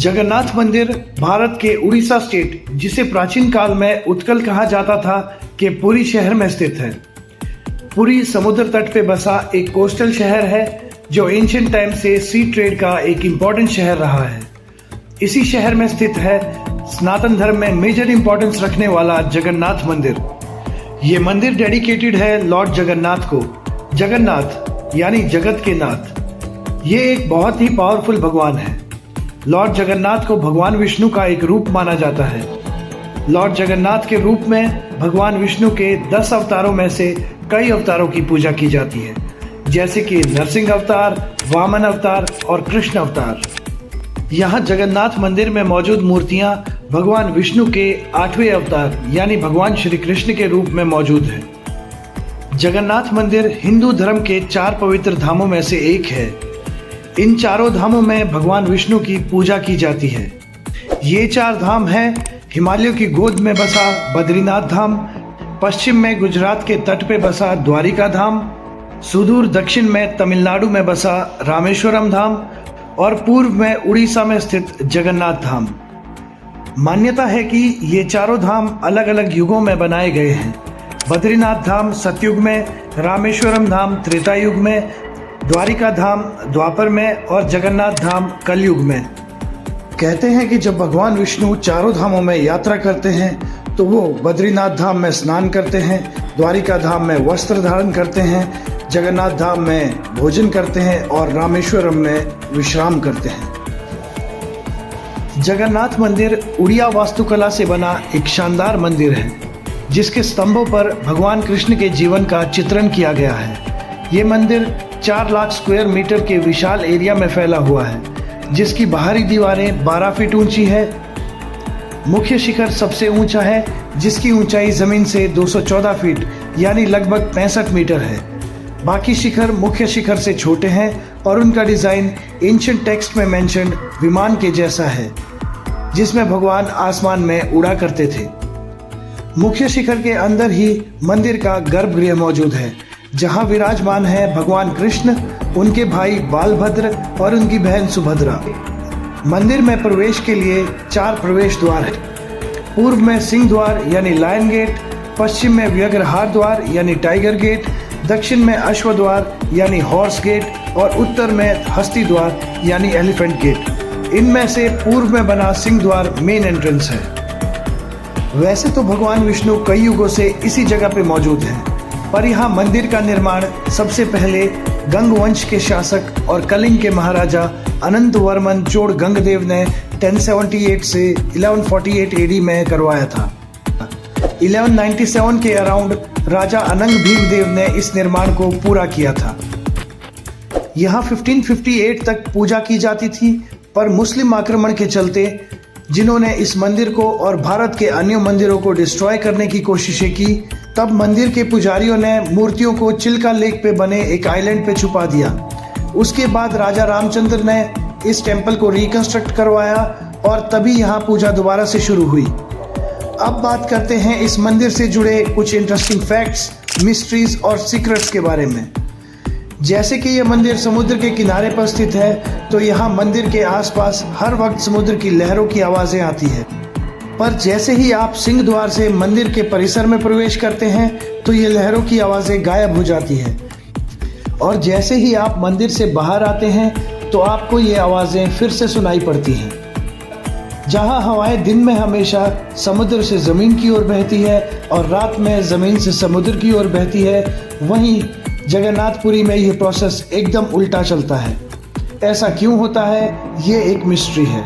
जगन्नाथ मंदिर भारत के उड़ीसा स्टेट, जिसे प्राचीन काल में उत्कल कहा जाता था, के पुरी शहर में स्थित है। पुरी समुद्र तट पे बसा एक कोस्टल शहर है जो एंशिएंट टाइम से सी ट्रेड का एक इम्पोर्टेंट शहर रहा है। इसी शहर में स्थित है सनातन धर्म में मेजर इंपॉर्टेंस रखने वाला जगन्नाथ मंदिर। ये मंदिर डेडिकेटेड है लॉर्ड जगन्नाथ को। जगन्नाथ यानी जगत के नाथ। ये एक बहुत ही पावरफुल भगवान है। लॉर्ड जगन्नाथ को भगवान विष्णु का एक रूप माना जाता है। लॉर्ड जगन्नाथ के रूप में भगवान विष्णु के 10 अवतारों में से कई अवतारों की पूजा की जाती है, जैसे कि नरसिंह अवतार, वामन अवतार और कृष्ण अवतार। यहाँ जगन्नाथ मंदिर में मौजूद मूर्तियाँ भगवान विष्णु के 8वें अवतार यानी भगवान श्री कृष्ण के रूप में मौजूद है। जगन्नाथ मंदिर हिंदू धर्म के 4 पवित्र धामों में से एक है। इन चारों धामों में भगवान विष्णु की पूजा की जाती है। ये 4 धाम हैं हिमालयों की गोद में बसा बद्रीनाथ धाम, पश्चिम में गुजरात के तट पे बसा द्वारिका धाम, सुदूर दक्षिण में तमिलनाडु में बसा रामेश्वरम धाम और पूर्व में उड़ीसा में स्थित जगन्नाथ धाम। मान्यता है कि ये चारों धाम अलग अलग युगों में बनाए गए हैं। बद्रीनाथ धाम सतयुग में, रामेश्वरम धाम त्रेता युग में, द्वारिका धाम द्वापर में और जगन्नाथ धाम कलयुग में। कहते हैं कि जब भगवान विष्णु चारों धामों में यात्रा करते हैं तो वो बद्रीनाथ धाम में स्नान करते हैं, द्वारिका धाम में वस्त्र धारण करते हैं, जगन्नाथ धाम में भोजन करते हैं और रामेश्वरम में विश्राम करते हैं। जगन्नाथ मंदिर उड़िया वास्तुकला से बना एक शानदार मंदिर है, जिसके स्तंभों पर भगवान कृष्ण के जीवन का चित्रण किया गया है। ये मंदिर 4 लाख स्क्वायर मीटर के विशाल एरिया में फैला हुआ है, जिसकी बाहरी दीवारें 12 फीट ऊंची है। मुख्य शिखर सबसे ऊंचा है, जिसकी ऊंचाई जमीन से 214 फीट यानी लगभग 65 मीटर है। बाकी शिखर मुख्य शिखर से छोटे हैं और उनका डिजाइन एंशिएंट टेक्स्ट में मेंशन विमान के जैसा है, जिसमें भगवान आसमान में उड़ा करते थे। मुख्य शिखर के अंदर ही मंदिर का गर्भगृह मौजूद है, जहां विराजमान है भगवान कृष्ण, उनके भाई बालभद्र और उनकी बहन सुभद्रा। मंदिर में प्रवेश के लिए 4 प्रवेश द्वार हैं। पूर्व में सिंह द्वार यानी लायन गेट, पश्चिम में व्यग्रहार द्वार यानी टाइगर गेट, दक्षिण में अश्व द्वार यानी हॉर्स गेट और उत्तर में हस्ती द्वार यानी एलिफेंट गेट। इनमें से पूर्व में बना सिंह द्वार मेन एंट्रेंस है। वैसे तो भगवान विष्णु कई युगों से इसी जगह पे मौजूद हैं, पर यहाँ मंदिर का निर्माण सबसे पहले गंग वंश के शासक और कलिंग के महाराजा अनंत वर्मन चोड़ गंगदेव ने 1078 से 1148 एडी में करवाया था। 1197 के अराउंड राजा अनंग भीमदेव ने इस निर्माण को पूरा किया था। यहाँ 1558 तक पूजा की जाती थी, पर मुस्लिम आक्रमण के चलते, जिन्होंने इस मंदिर को और भारत के अन्य मंदिरों को डिस्ट्रॉय करने की कोशिशें की, तब मंदिर के पुजारियों ने मूर्तियों को चिल्का लेक पे बने एक आइलैंड पे छुपा दिया। उसके बाद राजा रामचंद्र ने इस टेम्पल को रिकंस्ट्रक्ट करवाया और तभी यहाँ पूजा दोबारा से शुरू हुई। अब बात करते हैं इस मंदिर से जुड़े कुछ इंटरेस्टिंग फैक्ट्स, मिस्ट्रीज और सीक्रेट्स के बारे में। जैसे कि यह मंदिर समुद्र के किनारे पर स्थित है, तो यहाँ मंदिर के आसपास हर वक्त समुद्र की लहरों की आवाज़ें आती है। पर जैसे ही आप सिंह द्वार से मंदिर के परिसर में प्रवेश करते हैं तो ये लहरों की आवाज़ें गायब हो जाती हैं, और जैसे ही आप मंदिर से बाहर आते हैं तो आपको ये आवाज़ें फिर से सुनाई पड़ती हैं। जहाँ हवाएं दिन में हमेशा समुद्र से ज़मीन की ओर बहती है और रात में ज़मीन से समुद्र की ओर बहती है, वहीं जगन्नाथपुरी में यह प्रोसेस एकदम उल्टा चलता है। ऐसा क्यों होता है, ये एक मिस्ट्री है।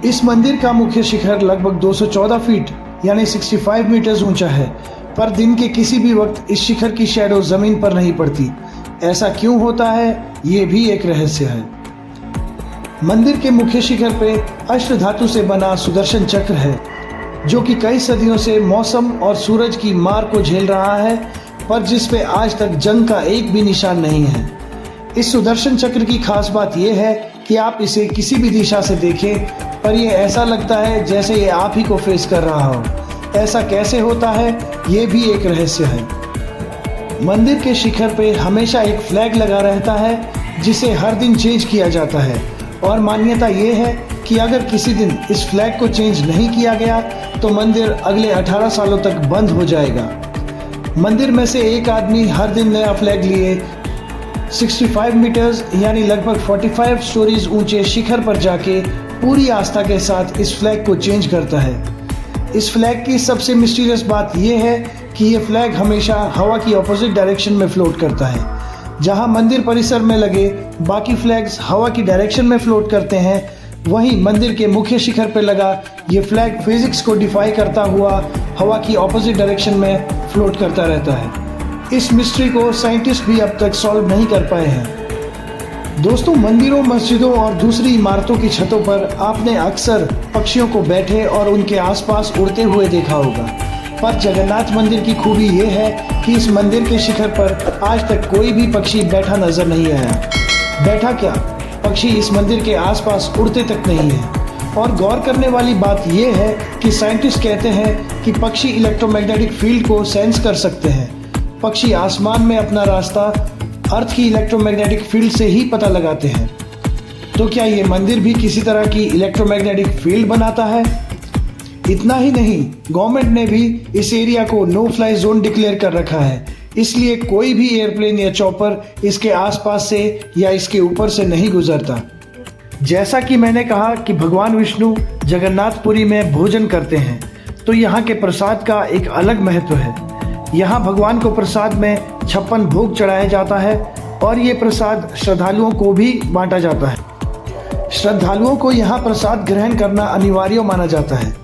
इस मंदिर का मुख्य शिखर लगभग 214 फीट यानी 65 मीटर्स ऊंचा है, पर दिन के किसी भी वक्त इस शिखर की शैडो जमीन पर नहीं पड़ती। ऐसा क्यों होता है, ये भी एक रहस्य है। मंदिर के मुख्य शिखर पे अष्ट धातु से बना सुदर्शन चक्र है, जो कि कई सदियों से मौसम और सूरज की मार को झेल रहा है, पर जिस पे आज तक जंग का एक भी निशान नहीं है। इस सुदर्शन चक्र की खास बात यह है कि आप इसे किसी भी दिशा से देखें, पर यह ऐसा लगता है जैसे ये आप ही को फेस कर रहा हो। ऐसा कैसे होता है, ये भी एक रहस्य है। मंदिर के शिखर पे हमेशा एक फ्लैग लगा रहता है, जिसे हर दिन चेंज किया जाता है और मान्यता ये है कि अगर किसी दिन इस फ्लैग को चेंज नहीं किया गया तो मंदिर अगले 18 सालों तक बंद हो जाएगा। मंदिर में से एक आदमी हर दिन नया फ्लैग लिए 65 मीटर्स यानी लगभग 45 स्टोरीज ऊंचे शिखर पर जाके पूरी आस्था के साथ इस फ्लैग को चेंज करता है। इस फ्लैग की सबसे मिस्टीरियस बात यह है कि ये फ्लैग हमेशा हवा की ऑपोजिट डायरेक्शन में फ्लोट करता है। जहां मंदिर परिसर में लगे बाकी फ्लैग्स हवा की डायरेक्शन में फ्लोट करते हैं, वहीं मंदिर के मुख्य शिखर पर लगा ये फ्लैग फिजिक्स को डिफाई करता हुआ हवा की ऑपोजिट डायरेक्शन में फ्लोट करता रहता है। इस मिस्ट्री को साइंटिस्ट भी अब तक सॉल्व नहीं कर पाए हैं। दोस्तों, मंदिरों, मस्जिदों और दूसरी इमारतों की छतों पर आपने अक्सर पक्षियों को बैठे और उनके आसपास उड़ते हुए देखा होगा, पर जगन्नाथ मंदिर की खूबी ये है कि इस मंदिर के शिखर पर आज तक कोई भी पक्षी बैठा नजर नहीं आया। बैठा क्या, पक्षी इस मंदिर के आसपास उड़ते तक नहीं है। और गौर करने वाली बात यह है कि साइंटिस्ट कहते हैं कि पक्षी इलेक्ट्रोमैग्नेटिक फील्ड को सेंस कर सकते हैं। पक्षी आसमान में अपना रास्ता अर्थ की इलेक्ट्रोमैग्नेटिक फील्ड से ही पता लगाते हैं। तो क्या ये मंदिर भी किसी तरह की इलेक्ट्रोमैग्नेटिक फील्ड बनाता है? इतना ही नहीं, गवर्नमेंट ने भी इस एरिया को नो फ्लाई जोन डिक्लेयर कर रखा है, इसलिए कोई भी एयरप्लेन या चॉपर इसके आसपास से या इसके ऊपर से नहीं गुजरता। जैसा कि मैंने कहा कि भगवान विष्णु जगन्नाथपुरी में भोजन करते हैं, तो यहाँ के प्रसाद का एक अलग महत्व है। यहाँ भगवान को प्रसाद में 56 भोग चढ़ाया जाता है और ये प्रसाद श्रद्धालुओं को भी बांटा जाता है। श्रद्धालुओं को यहाँ प्रसाद ग्रहण करना अनिवार्य माना जाता है।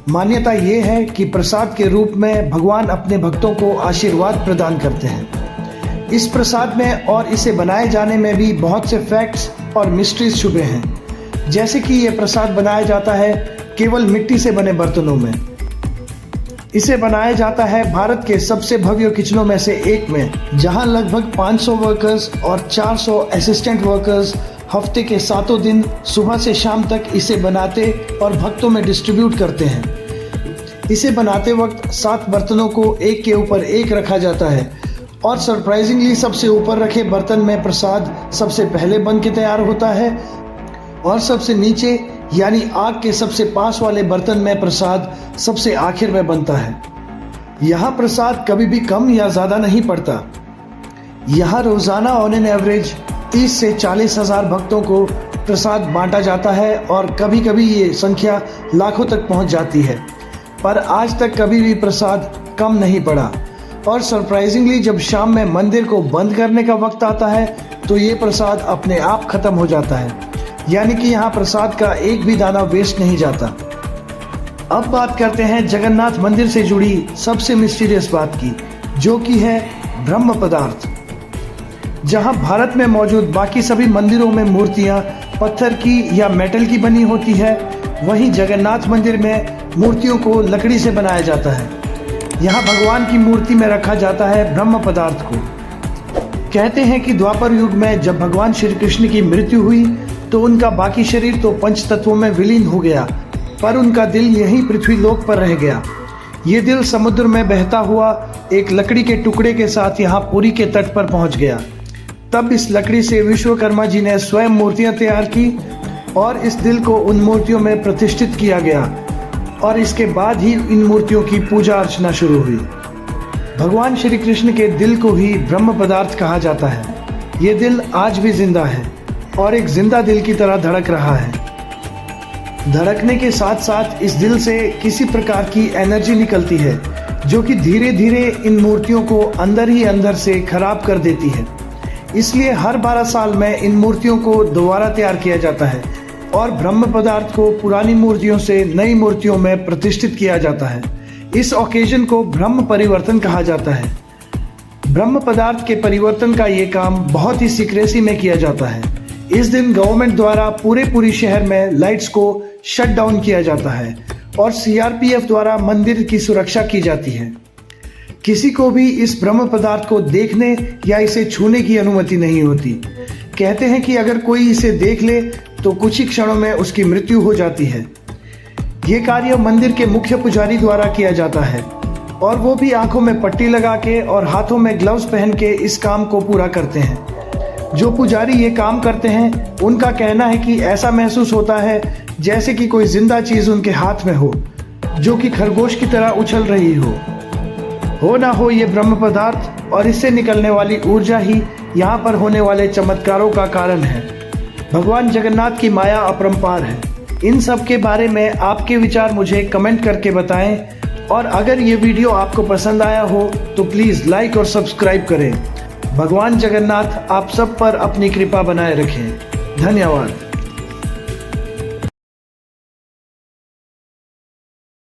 मान्यता ये है कि प्रसाद के रूप में भगवान अपने भक्तों को आशीर्वाद प्रदान करते हैं। इस प्रसाद में और इसे बनाए जाने में भी बहुत से फैक्ट्स और मिस्ट्रीज छुपे हैं। जैसे कि ये प्रसाद बनाया जाता है केवल मिट्टी से बने बर्तनों में। इसे बनाया जाता है भारत के सबसे भव्य किचनों में से एक में, जहां लगभग 500 वर्कर्स और 400 असिस्टेंट वर्कर्स हफ्ते के 7 दिन सुबह से शाम तक इसे बनाते और भक्तों में डिस्ट्रीब्यूट करते हैं। इसे बनाते वक्त 7 बर्तनों को एक के ऊपर एक रखा जाता है और सरप्राइजिंगली सबसे ऊपर रखे बर्तन में प्रसाद सबसे पहले बन के तैयार होता है और सबसे नीचे यानी आग के सबसे पास वाले बर्तन में प्रसाद सबसे आखिर में बनता है। यहाँ प्रसाद कभी भी कम या ज़्यादा नहीं पड़ता। यहाँ रोज़ाना ऑन एन एवरेज 30 से 40 हज़ार भक्तों को प्रसाद बांटा जाता है और कभी कभी ये संख्या लाखों तक पहुँच जाती है, पर आज तक कभी भी प्रसाद कम नहीं पड़ा। और सरप्राइजिंगली जब शाम में मंदिर को बंद करने का वक्त आता है तो ये प्रसाद अपने आप खत्म हो जाता है, यानी कि यहाँ प्रसाद का एक भी दाना वेस्ट नहीं जाता। अब बात करते हैं जगन्नाथ मंदिर से जुड़ी सबसे मिस्टीरियस बात की, जो कि है ब्रह्म पदार्थ। जहाँ भारत में मौजूद बाकी सभी मंदिरों में मूर्तियाँ पत्थर की या मेटल की बनी होती है, वहीं जगन्नाथ मंदिर में मूर्तियों को लकड़ी से बनाया जाता है। यहाँ भगवान की मूर्ति में रखा जाता है ब्रह्म पदार्थ को। कहते हैं कि द्वापर युग में जब भगवान श्री कृष्ण की मृत्यु हुई तो उनका बाकी शरीर तो पंच तत्वों में विलीन हो गया, पर उनका दिल यहीं पृथ्वी लोक पर रह गया। ये दिल समुद्र में बहता हुआ एक लकड़ी के टुकड़े के साथ यहाँ पुरी के तट पर पहुँच गया। तब इस लकड़ी से विश्वकर्मा जी ने स्वयं मूर्तियाँ तैयार की और इस दिल को उन मूर्तियों में प्रतिष्ठित किया गया और इसके बाद ही इन मूर्तियों की पूजा अर्चना शुरू हुई। भगवान श्री कृष्ण के दिल को ही ब्रह्म पदार्थ कहा जाता है। ये दिल आज भी जिंदा है और एक जिंदा दिल की तरह धड़क रहा है। धड़कने के साथ साथ इस दिल से किसी प्रकार की एनर्जी निकलती है जो कि धीरे धीरे इन मूर्तियों को अंदर ही अंदर से खराब कर देती है। इसलिए हर 12 साल में इन मूर्तियों को दोबारा तैयार किया जाता है और ब्रह्म पदार्थ को पुरानी मूर्तियों से नई मूर्तियों में प्रतिष्ठित किया जाता है। इस ओकेजन को ब्रह्म परिवर्तन कहा जाता है। ब्रह्म पदार्थ के परिवर्तन का ये काम बहुत ही सीक्रेसी में किया जाता है। इस दिन गवर्नमेंट द्वारा पूरे शहर में लाइट्स को शट डाउन किया जाता है और सीआरपीएफ द्वारा मंदिर की सुरक्षा की जाती है। किसी को भी इस ब्रह्म पदार्थ को देखने या इसे छूने की अनुमति नहीं होती। कहते हैं कि अगर कोई इसे देख ले तो कुछ ही क्षणों में उसकी मृत्यु हो जाती है। ये कार्य मंदिर के मुख्य पुजारी द्वारा किया जाता है और वो भी आंखों में पट्टी लगा के और हाथों में ग्लव्स पहन के इस काम को पूरा करते हैं। जो पुजारी ये काम करते हैं उनका कहना है कि ऐसा महसूस होता है जैसे कि कोई जिंदा चीज उनके हाथ में हो, जो कि खरगोश की तरह उछल रही हो ना हो ये ब्रह्म पदार्थ और इससे निकलने वाली ऊर्जा ही यहाँ पर होने वाले चमत्कारों का कारण है। भगवान जगन्नाथ की माया अपरंपार है। इन सब के बारे में आपके विचार मुझे कमेंट करके बताएं और अगर ये वीडियो आपको पसंद आया हो तो प्लीज़ लाइक और सब्सक्राइब करें। भगवान जगन्नाथ आप सब पर अपनी कृपा बनाए रखें। धन्यवाद।